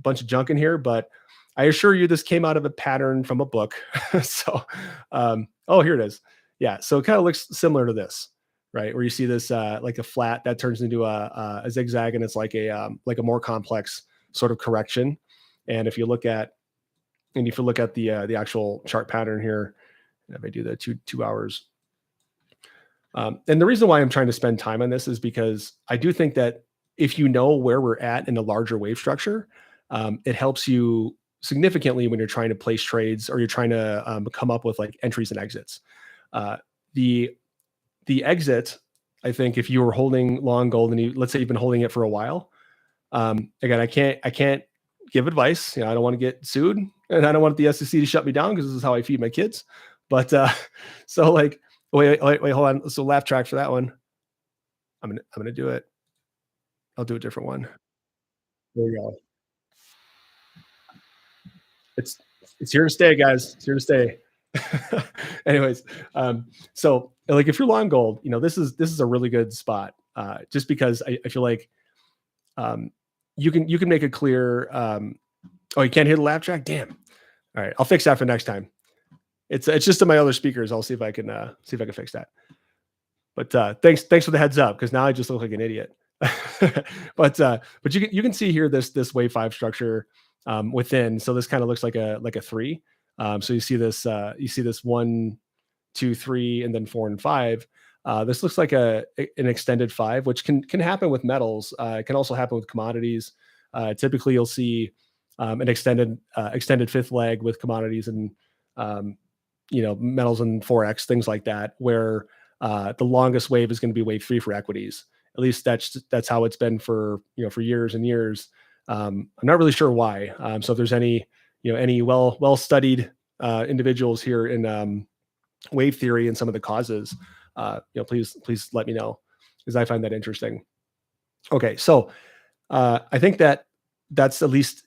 bunch of junk in here, but I assure you, this came out of a pattern from a book. So, oh, here it is. Yeah. So it kind of looks similar to this, right? Where you see this like a flat that turns into a zigzag, and it's like a more complex sort of correction. And if you look at the actual chart pattern here, if I do the 2 hours, and the reason why I'm trying to spend time on this is because I do think that if you know where we're at in a larger wave structure, it helps you significantly when you're trying to place trades or you're trying to come up with like entries and exits. Uh, the the exit, I think, if you were holding long gold and let's say you've been holding it for a while, again, I can't give advice. I don't want to get sued, and I don't want the SEC to shut me down because this is how I feed my kids. But so like, wait, hold on. So laugh track for that one. I'm gonna do it. I'll do a different one. There we go. It's it's here to stay, guys. It's here to stay. Anyways, so like if you're long gold, this is a really good spot. Just because I feel like um, you can make a clear. Oh, you can't hear the laugh track. Damn. All right, I'll fix that for next time. It's just in my other speakers. I'll see if I can fix that. But thanks for the heads up, because now I just look like an idiot. But you can see here this wave five structure within. So this kind of looks like a three. So you see this 1, 2, 3, and then 4 and 5. This looks like an extended five, which can happen with metals. It can also happen with commodities. Typically, you'll see an extended fifth leg with commodities and um, metals and forex, things like that, where the longest wave is going to be wave three for equities. At least that's how it's been for years and years. I'm not really sure why. So if there's any well studied individuals here in wave theory and some of the causes, please let me know, because I find that interesting. Okay, so I think that's at least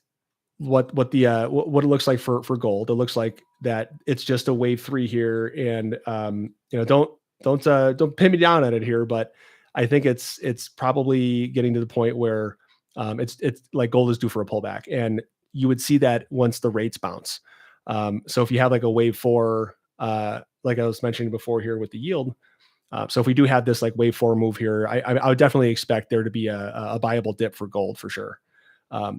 what it looks like for gold. It looks like that it's just a wave three here, and don't pin me down on it here, but I think it's probably getting to the point where it's like gold is due for a pullback, and you would see that once the rates bounce. So if you have like a wave four, like I was mentioning before here with the yield, so if we do have this like wave four move here, I would definitely expect there to be a buyable dip for gold for sure.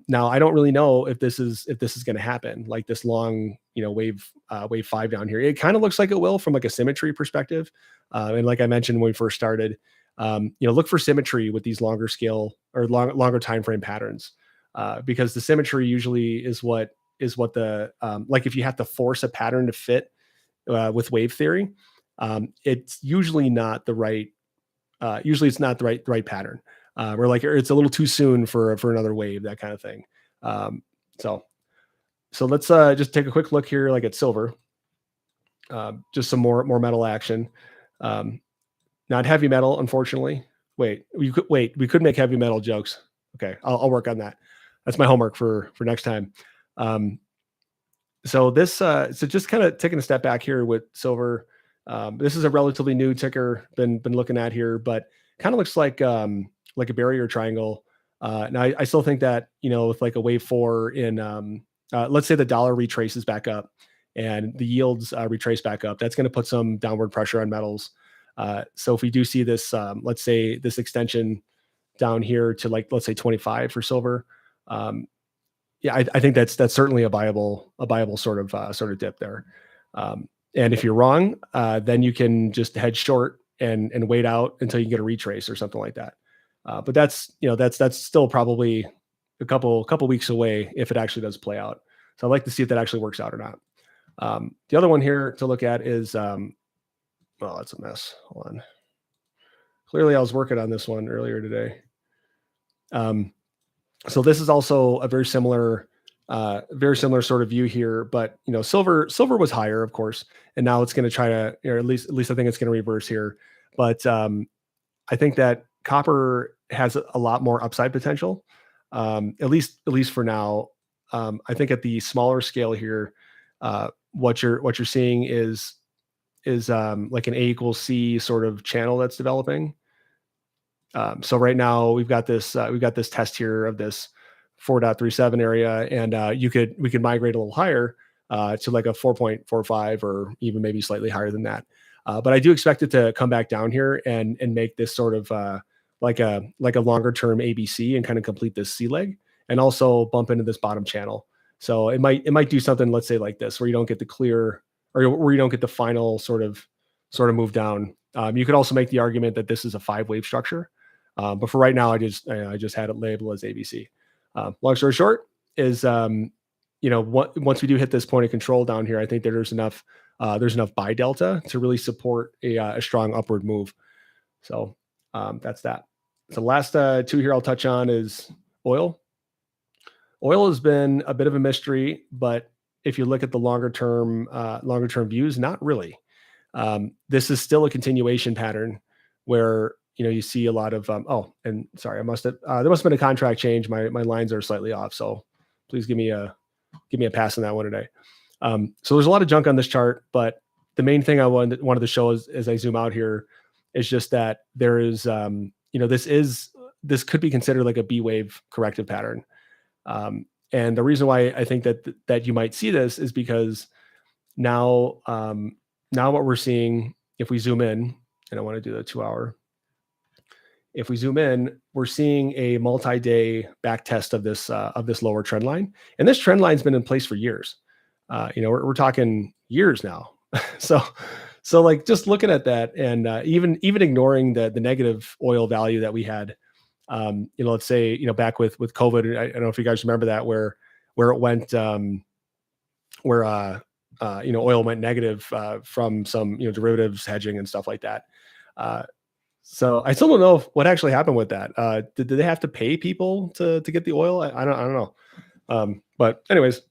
Now I don't really know if this is going to happen, like this long wave five down here. It kind of looks like it will from like a symmetry perspective, and like I mentioned when we first started, look for symmetry with these longer scale or longer time frame patterns, because the symmetry usually is what the like if you have to force a pattern to fit with wave theory, it's usually not the right. Usually, it's not the right pattern. Or like it's a little too soon for another wave, that kind of thing. Um, so let's just take a quick look here, like at silver. Just some more metal action. Not heavy metal, unfortunately. We could make heavy metal jokes. Okay, I'll work on that. That's my homework for next time. So just kind of taking a step back here with silver. This is a relatively new ticker, been looking at here, but kind of looks like a barrier triangle. Now I still think that, with like a wave four in, let's say the dollar retraces back up and the yields retrace back up, that's going to put some downward pressure on metals. So if we do see this, let's say this extension down here to like, let's say 25 for silver, yeah, I think that's certainly a viable sort of dip there. And if you're wrong, then you can just head short and wait out until you get a retrace or something like that. But that's still probably a couple weeks away if it actually does play out. So I'd like to see if that actually works out or not. The other one here to look at is, well, that's a mess. Hold on. Clearly, I was working on this one earlier today. So this is also a very similar sort of view here, but silver was higher, of course, and now it's going to try to, or at least I think it's going to reverse here. But I think that copper has a lot more upside potential, at least for now. I think at the smaller scale here, what you're seeing is like an A equals C sort of channel that's developing. So right now we've got this test here of this 4.37 area, and we could migrate a little higher to like a 4.45 or even maybe slightly higher than that. But I do expect it to come back down here and make this sort of like a longer term ABC and kind of complete this C leg, and also bump into this bottom channel. So it might do something, let's say like this, where you don't get the clear, or where you don't get the final sort of move down. You could also make the argument that this is a 5-wave structure, but for right now, I just had it labeled as ABC. Long story short is, once we do hit this point of control down here, I think that there's enough buy delta to really support a strong upward move. So that's that. So the last two here I'll touch on is oil. Oil has been a bit of a mystery, but if you look at the longer term views, not really. This is still a continuation pattern where you see a lot of and sorry, there must have been a contract change. My lines are slightly off, so please give me a pass on that one today. So there's a lot of junk on this chart, but the main thing I wanted to show as I zoom out here is just that there is this could be considered like a B wave corrective pattern. And the reason why I think that you might see this is because now what we're seeing, if we zoom in, and I want to do the 2-hour. If we zoom in, we're seeing a multi-day back test of this lower trend line, and this trend line's been in place for years. We're talking years now. so like just looking at that, and even ignoring the negative oil value that we had. Let's say, back with COVID, I don't know if you guys remember that, where it went, oil went negative from some, derivatives hedging and stuff like that. So I still don't know what actually happened with that. Did they have to pay people to get the oil? I don't know. But anyways,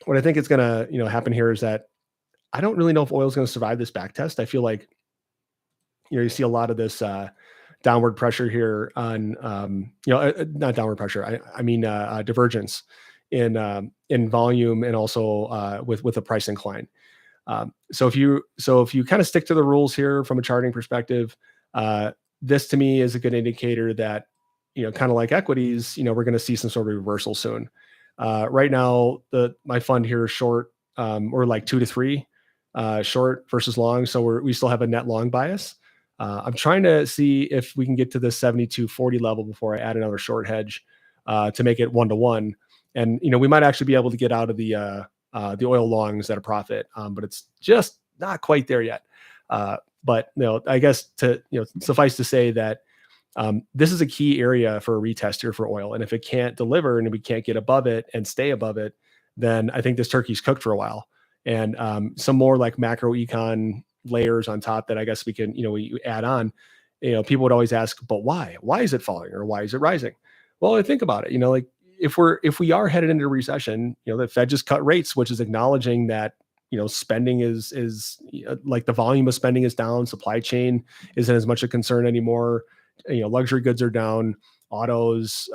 what I think is going to, happen here is that I don't really know if oil is going to survive this back test. I feel like, you see a lot of this, downward pressure here on, not downward pressure. I mean, divergence in volume, and also with a price incline. So if you kind of stick to the rules here from a charting perspective, this to me is a good indicator that, kind of like equities, we're going to see some sort of reversal soon. Right now, my fund here is short, or like 2 to 3 short versus long. So we still have a net long bias. I'm trying to see if we can get to the 72.40 level before I add another short hedge to make it 1-to-1. And we might actually be able to get out of the oil longs at a profit, but it's just not quite there yet. But I guess to suffice to say that this is a key area for a retest here for oil. And if it can't deliver and we can't get above it and stay above it, then I think this turkey's cooked for a while. And some more like macro econ layers on top that I guess we can, we add on. People would always ask, but why? Why is it falling, or why is it rising? Well, I think about it, like if we are headed into a recession, the Fed just cut rates, which is acknowledging that, spending is like the volume of spending is down, supply chain isn't as much a concern anymore. Luxury goods are down, autos,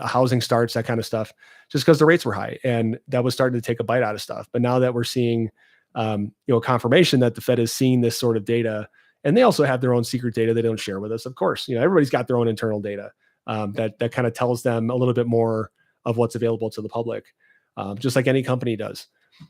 housing starts, that kind of stuff, just because the rates were high, and that was starting to take a bite out of stuff. But now that we're seeing confirmation that the Fed is seeing this sort of data, and they also have their own secret data they don't share with us. Of course, everybody's got their own internal data that kind of tells them a little bit more of what's available to the public, just like any company does.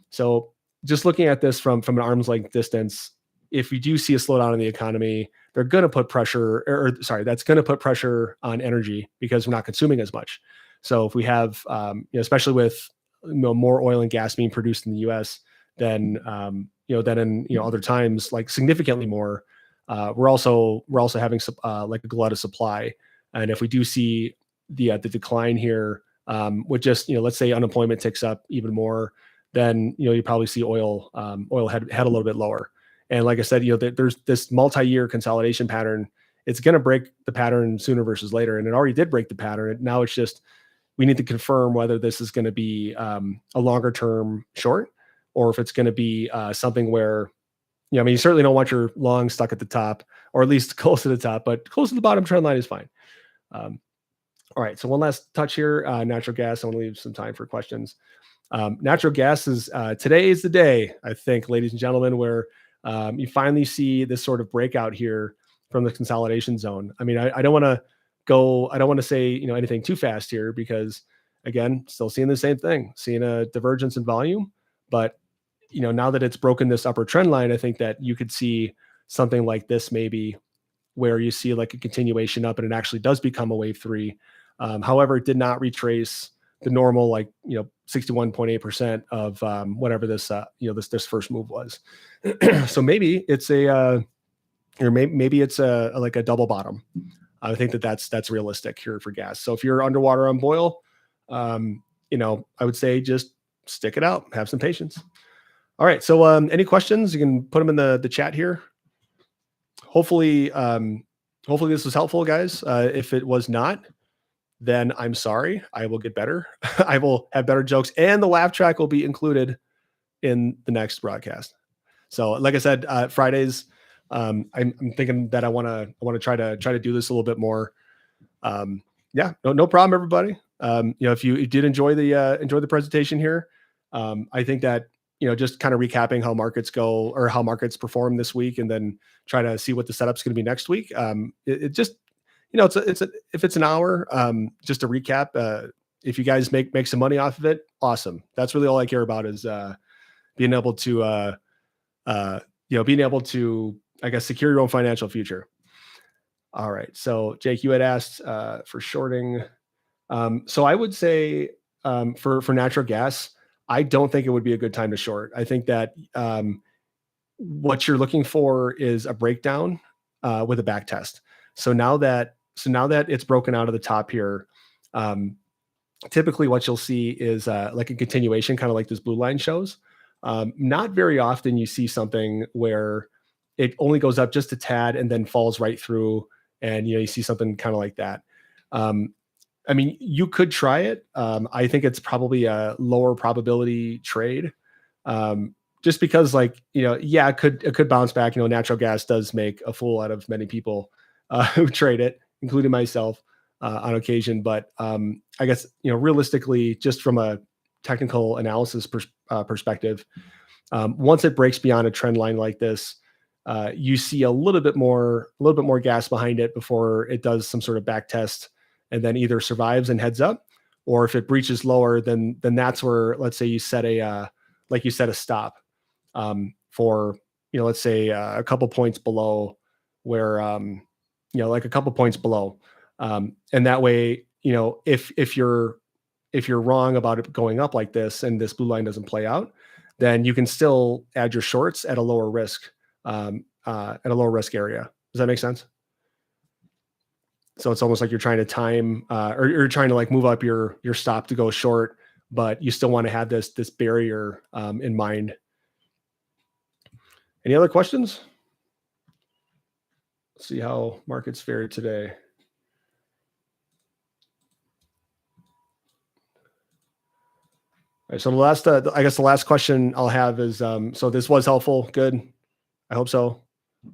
So just looking at this from an arm's length distance, if you do see a slowdown in the economy, they're going to put pressure, that's going to put pressure on energy because we're not consuming as much. So if we have, especially with more oil and gas being produced in the U.S. than in other times, like significantly more, we're also having like a glut of supply. And if we do see the decline here, with just let's say unemployment ticks up even more, then you probably see oil head a little bit lower. And like I said, there's this multi-year consolidation pattern. It's going to break the pattern sooner versus later, and it already did break the pattern. Now it's just we need to confirm whether this is going to be a longer term short, or if it's going to be something where, you certainly don't want your long stuck at the top, or at least close to the top, but close to the bottom trend line is fine. All right, so one last touch here, natural gas. I want to leave some time for questions. Natural gas is today is the day, I think, ladies and gentlemen, where you finally see this sort of breakout here from the consolidation zone. I mean, I don't want to want to say, anything too fast here because again, still seeing the same thing, seeing a divergence in volume. But, now that it's broken this upper trend line, I think that you could see something like this maybe where you see like a continuation up and it actually does become a wave three. However, it did not retrace the normal, 61.8% of whatever this, this first move was. So maybe it's maybe it's like a double bottom. I think that's realistic here for gas. So if you're underwater on oil, I would say just stick it out, have some patience. All right. So any questions? You can put them in the chat here. Hopefully this was helpful, guys. If it was not, then I'm sorry. I will get better. I will have better jokes, and the laugh track will be included in the next broadcast. So, like I said, Fridays, I'm thinking that I want to try to do this a little bit more. Yeah, no problem, everybody. If you did enjoy the presentation here, I think that just kind of recapping how markets go or how markets perform this week, and then try to see what the setup's going to be next week. It just if it's an hour, just to recap, if you guys make some money off of it, awesome. That's really all I care about is being able to I guess secure your own financial future. All right. So Jake, you had asked for shorting. So I would say for natural gas, I don't think it would be a good time to short. I think that what you're looking for is a breakdown with a back test. So now that it's broken out of the top here, typically what you'll see is like a continuation, kind of like this blue line shows. Not very often you see something where it only goes up just a tad and then falls right through, and you see something kind of like that. I mean, you could try it. I think it's probably a lower probability trade, just because, it could bounce back. Natural gas does make a fool out of many people who trade it, including myself on occasion. But I guess realistically, just from a technical analysis perspective, once it breaks beyond a trend line like this, you see a little bit more gas behind it before it does some sort of back test, and then either survives and heads up, or if it breaches lower, then that's where, let's say you set a stop for let's say a couple points below where like a couple points below, and that way if you're wrong about it going up like this and this blue line doesn't play out, then you can still add your shorts at a lower risk area. Does that make sense? So it's almost like you're trying to time or you're trying to like move up your stop to go short, but you still want to have this barrier in mind. Any other questions? Let's see how markets fared today. All right, so I guess the last question I'll have is, so this was helpful. Good. I hope so. All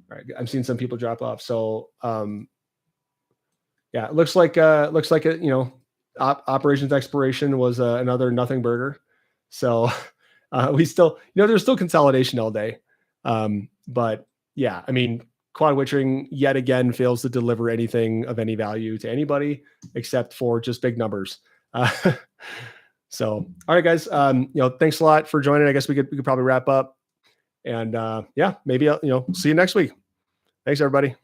right. I'm seeing some people drop off. So, yeah, it looks like operations expiration was another nothing burger. So we still, there's still consolidation all day. But yeah, I mean, quad witchering yet again fails to deliver anything of any value to anybody except for just big numbers. So, all right, guys, thanks a lot for joining. I guess we could probably wrap up, and yeah, maybe I'll, see you next week. Thanks, everybody.